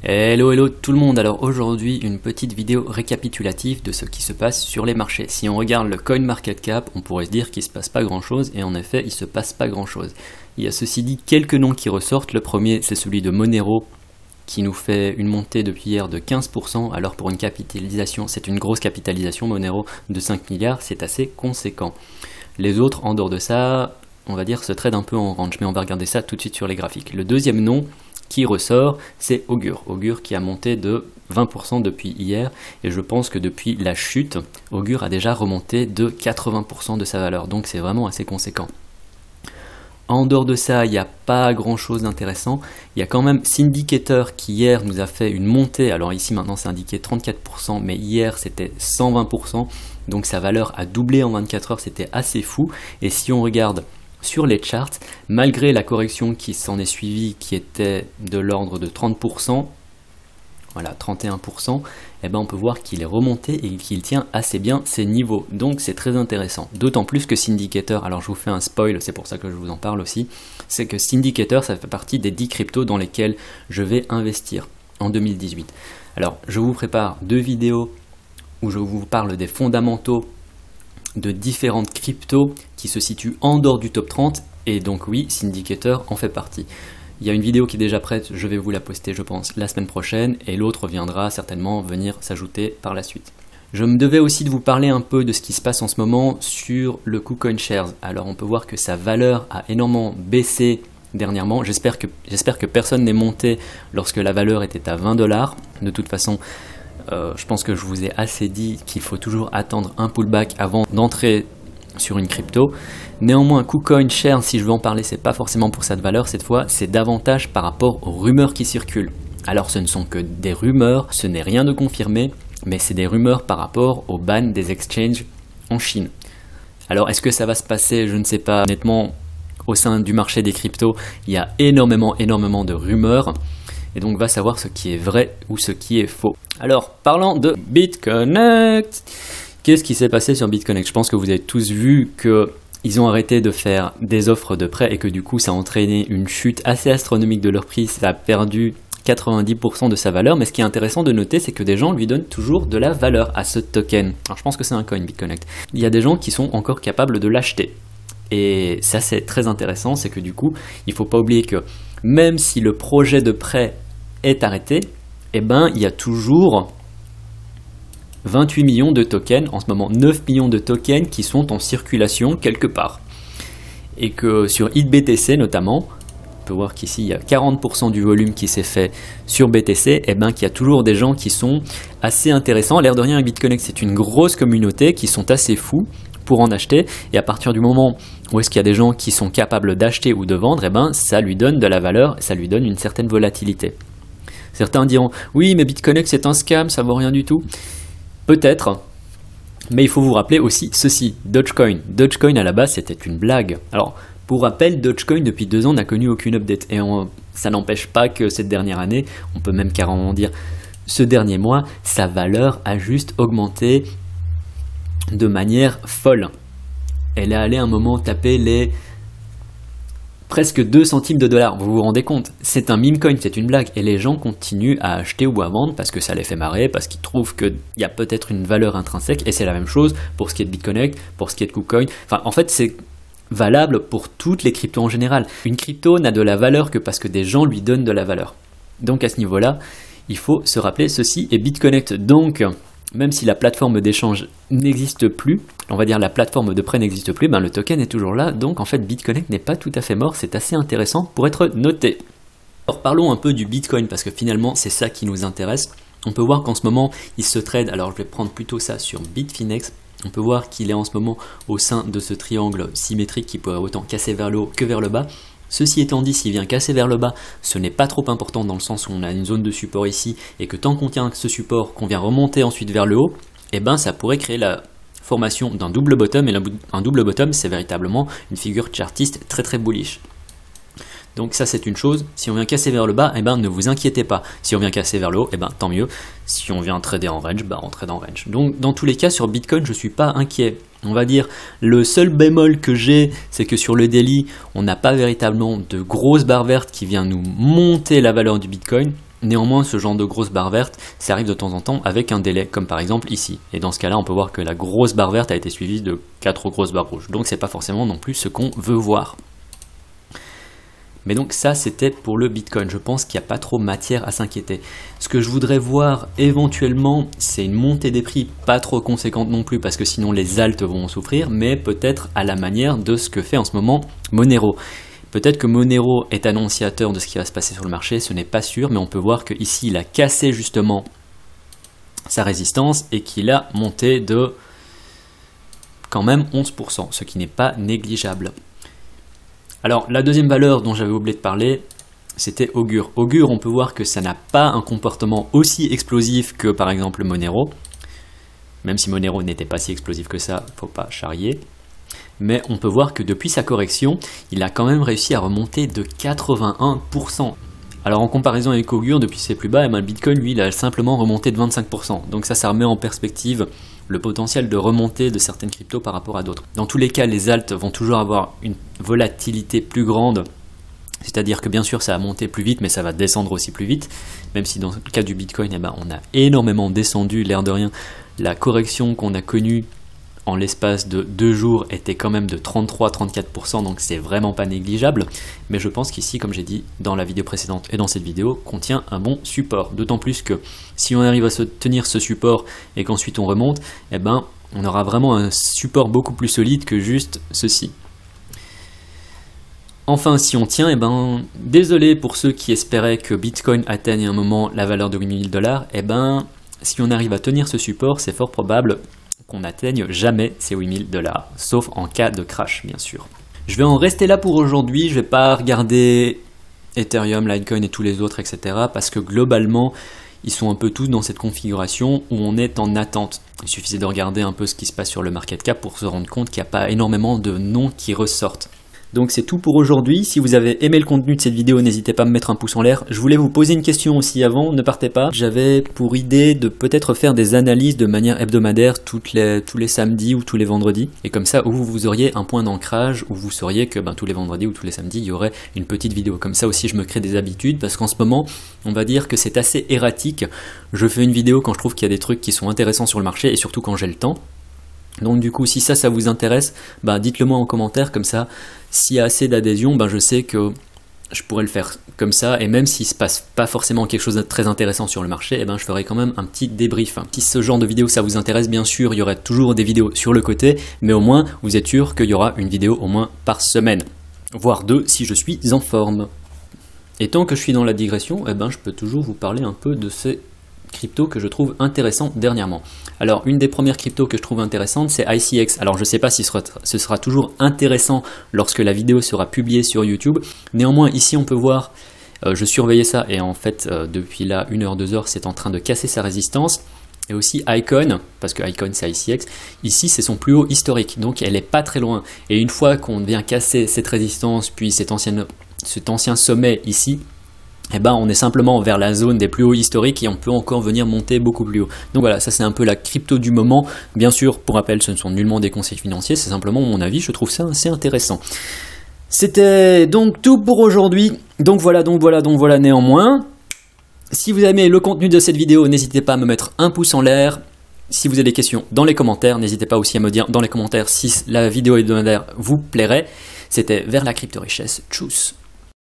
Hello hello tout le monde, alors aujourd'hui une petite vidéo récapitulative de ce qui se passe sur les marchés. Si on regarde le CoinMarketCap, on pourrait se dire qu'il se passe pas grand chose et en effet il se passe pas grand chose. Il y a ceci dit quelques noms qui ressortent, le premier c'est celui de Monero qui nous fait une montée depuis hier de 15%, alors pour une capitalisation, c'est une grosse capitalisation Monero de 5 milliards, c'est assez conséquent. Les autres en dehors de ça, on va dire se trade un peu en range, mais on va regarder ça tout de suite sur les graphiques. Le deuxième nom qui ressort, c'est Augur. Augur qui a monté de 20% depuis hier, et je pense que depuis la chute, Augur a déjà remonté de 80% de sa valeur, donc c'est vraiment assez conséquent. En dehors de ça, il n'y a pas grand chose d'intéressant. Il y a quand même Syndicator qui hier nous a fait une montée, alors ici maintenant c'est indiqué 34%, mais hier c'était 120%, donc sa valeur a doublé en 24 heures, c'était assez fou. Et si on regarde sur les charts, malgré la correction qui s'en est suivie, qui était de l'ordre de 30%, voilà 31%, eh ben on peut voir qu'il est remonté et qu'il tient assez bien ses niveaux. Donc c'est très intéressant. D'autant plus que Syndicator, alors je vous fais un spoil, c'est pour ça que je vous en parle aussi, c'est que Syndicator, ça fait partie des 10 cryptos dans lesquels je vais investir en 2018. Alors je vous prépare 2 vidéos où je vous parle des fondamentaux de différentes cryptos qui se situent en dehors du top 30, et donc oui, Syndicator en fait partie. Il y a une vidéo qui est déjà prête, je vais vous la poster je pense la semaine prochaine, et l'autre viendra certainement venir s'ajouter par la suite. Je me devais aussi de vous parler un peu de ce qui se passe en ce moment sur le KuCoin Shares. Alors on peut voir que sa valeur a énormément baissé dernièrement, j'espère que personne n'est monté lorsque la valeur était à 20 $. De toute façon, je pense que je vous ai assez dit qu'il faut toujours attendre un pullback avant d'entrer sur une crypto. Néanmoins, KuCoin Share, si je veux en parler, c'est pas forcément pour cette valeur cette fois, c'est davantage par rapport aux rumeurs qui circulent. Alors ce ne sont que des rumeurs, ce n'est rien de confirmé, mais c'est des rumeurs par rapport au ban des exchanges en Chine. Alors est-ce que ça va se passer? Je ne sais pas. Honnêtement, au sein du marché des cryptos, il y a énormément de rumeurs. Et donc va savoir ce qui est vrai ou ce qui est faux. Alors parlant de BitConnect, qu'est-ce qui s'est passé sur BitConnect? Je pense que vous avez tous vu qu'ils ont arrêté de faire des offres de prêt et que du coup ça a entraîné une chute assez astronomique de leur prix. Ça a perdu 90% de sa valeur, mais ce qui est intéressant de noter, c'est que des gens lui donnent toujours de la valeur à ce token. Alors je pense que c'est un coin BitConnect. Il y a des gens qui sont encore capables de l'acheter. Et ça c'est très intéressant, c'est que du coup, il ne faut pas oublier que même si le projet de prêt est arrêté, eh ben, il y a toujours 28 millions de tokens, en ce moment 9 millions de tokens qui sont en circulation quelque part. Et que sur HitBTC notamment, on peut voir qu'ici il y a 40% du volume qui s'est fait sur BTC, et ben qu'il y a toujours des gens qui sont assez intéressants. L'air de rien, avec BitConnect, c'est une grosse communauté qui sont assez fous pour en acheter, et à partir du moment où est-ce qu'il y a des gens qui sont capables d'acheter ou de vendre, et ben ça lui donne de la valeur, ça lui donne une certaine volatilité. Certains diront oui mais BitConnect c'est un scam, ça vaut rien du tout. Peut-être, mais il faut vous rappeler aussi ceci, Dogecoin. Dogecoin à la base c'était une blague. Alors pour rappel, Dogecoin depuis 2 ans n'a connu aucune update, et ça n'empêche pas que cette dernière année, on peut même carrément dire ce dernier mois, sa valeur a juste augmenté de manière folle. Elle est allée à un moment taper les presque 2 centimes de dollars, vous vous rendez compte? C'est un meme coin, c'est une blague, et les gens continuent à acheter ou à vendre parce que ça les fait marrer, parce qu'ils trouvent qu'il y a peut-être une valeur intrinsèque, et c'est la même chose pour ce qui est de BitConnect, pour ce qui est de KuCoin. Enfin, en fait, c'est valable pour toutes les cryptos en général. Une crypto n'a de la valeur que parce que des gens lui donnent de la valeur. Donc à ce niveau-là, il faut se rappeler ceci, et BitConnect, donc, même si la plateforme d'échange n'existe plus, on va dire la plateforme de prêt n'existe plus, ben le token est toujours là, donc en fait BitConnect n'est pas tout à fait mort, c'est assez intéressant pour être noté. Alors parlons un peu du Bitcoin, parce que finalement c'est ça qui nous intéresse. On peut voir qu'en ce moment il se trade, alors je vais prendre plutôt ça sur Bitfinex, on peut voir qu'il est en ce moment au sein de ce triangle symétrique qui pourrait autant casser vers le haut que vers le bas. Ceci étant dit, s'il vient casser vers le bas, ce n'est pas trop important dans le sens où on a une zone de support ici, et que tant qu'on tient ce support, qu'on vient remonter ensuite vers le haut, et ben ça pourrait créer la formation d'un double bottom, et un double bottom c'est véritablement une figure chartiste très bullish. Donc ça c'est une chose. Si on vient casser vers le bas, eh ben ne vous inquiétez pas. Si on vient casser vers le haut, eh ben tant mieux. Si on vient trader en range, on trade en range. Donc dans tous les cas sur Bitcoin, je suis pas inquiet. On va dire le seul bémol que j'ai, c'est que sur le daily, on n'a pas véritablement de grosses barres vertes qui viennent nous monter la valeur du Bitcoin. Néanmoins, ce genre de grosse barre verte, ça arrive de temps en temps avec un délai, comme par exemple ici. Et dans ce cas-là, on peut voir que la grosse barre verte a été suivie de 4 grosses barres rouges. Donc c'est pas forcément non plus ce qu'on veut voir. Mais donc ça, c'était pour le Bitcoin. Je pense qu'il n'y a pas trop matière à s'inquiéter. Ce que je voudrais voir éventuellement, c'est une montée des prix pas trop conséquente non plus, parce que sinon les alts vont en souffrir, mais peut-être à la manière de ce que fait en ce moment Monero. Peut-être que Monero est annonciateur de ce qui va se passer sur le marché, ce n'est pas sûr, mais on peut voir qu'ici il a cassé justement sa résistance et qu'il a monté de quand même 11%, ce qui n'est pas négligeable. Alors la deuxième valeur dont j'avais oublié de parler, c'était Augur. Augur, on peut voir que ça n'a pas un comportement aussi explosif que par exemple Monero, même si Monero n'était pas si explosif que ça, faut pas charrier. Mais on peut voir que depuis sa correction, il a quand même réussi à remonter de 81%. Alors en comparaison avec Augur, depuis ses plus bas, le Bitcoin, lui, il a simplement remonté de 25%. Donc ça remet en perspective le potentiel de remontée de certaines cryptos par rapport à d'autres. Dans tous les cas, les alts vont toujours avoir une volatilité plus grande. C'est-à-dire que bien sûr, ça va monter plus vite, mais ça va descendre aussi plus vite. Même si dans le cas du Bitcoin, on a énormément descendu, l'air de rien. La correction qu'on a connue en l'espace de 2 jours était quand même de 33-34%, donc c'est vraiment pas négligeable. Mais je pense qu'ici, comme j'ai dit dans la vidéo précédente et dans cette vidéo, contient un bon support. D'autant plus que si on arrive à se tenir ce support et qu'ensuite on remonte, on aura vraiment un support beaucoup plus solide que juste ceci. Enfin, si on tient, désolé pour ceux qui espéraient que Bitcoin atteigne à un moment la valeur de 8000 $, si on arrive à tenir ce support, c'est fort probable qu'on n'atteigne jamais ces 8000 $, sauf en cas de crash, bien sûr. Je vais en rester là pour aujourd'hui, je vais pas regarder Ethereum, Litecoin et tous les autres, etc. parce que globalement, ils sont un peu tous dans cette configuration où on est en attente. Il suffisait de regarder un peu ce qui se passe sur le market cap pour se rendre compte qu'il n'y a pas énormément de noms qui ressortent. Donc c'est tout pour aujourd'hui. Si vous avez aimé le contenu de cette vidéo, n'hésitez pas à me mettre un pouce en l'air. Je voulais vous poser une question aussi avant, ne partez pas. J'avais pour idée de peut-être faire des analyses de manière hebdomadaire tous les samedis ou tous les vendredis. Et comme ça, où vous auriez un point d'ancrage, où vous sauriez que tous les vendredis ou tous les samedis, il y aurait une petite vidéo. Comme ça aussi, je me crée des habitudes, parce qu'en ce moment, on va dire que c'est assez erratique. Je fais une vidéo quand je trouve qu'il y a des trucs qui sont intéressants sur le marché, et surtout quand j'ai le temps. Donc du coup, si ça vous intéresse, dites-le moi en commentaire, comme ça, s'il y a assez d'adhésion, je sais que je pourrais le faire comme ça, et même s'il ne se passe pas forcément quelque chose de très intéressant sur le marché, je ferai quand même un petit débrief. Si ce genre de vidéo ça vous intéresse, bien sûr, il y aura toujours des vidéos sur le côté, mais au moins, vous êtes sûr qu'il y aura une vidéo au moins par semaine, voire 2 si je suis en forme. Et tant que je suis dans la digression, je peux toujours vous parler un peu de ces crypto que je trouve intéressant dernièrement. Alors une des premières cryptos que je trouve intéressante, c'est ICX. Alors je ne sais pas si ce sera toujours intéressant lorsque la vidéo sera publiée sur YouTube. Néanmoins ici on peut voir, je surveillais ça et en fait depuis là 1h, 2h c'est en train de casser sa résistance. Et aussi Icon, parce que Icon c'est ICX, ici c'est son plus haut historique, donc elle est pas très loin. Et une fois qu'on vient casser cette résistance, puis cet ancien sommet ici, on est simplement vers la zone des plus hauts historiques et on peut encore venir monter beaucoup plus haut. Donc voilà, ça c'est un peu la crypto du moment. Bien sûr, pour rappel, ce ne sont nullement des conseils financiers, c'est simplement mon avis, je trouve ça assez intéressant. C'était donc tout pour aujourd'hui. Donc voilà néanmoins. Si vous avez aimé le contenu de cette vidéo, n'hésitez pas à me mettre un pouce en l'air. Si vous avez des questions dans les commentaires, n'hésitez pas aussi à me dire dans les commentaires si la vidéo hebdomadaire vous plairait. C'était Vers la crypto-richesse. Tchuss.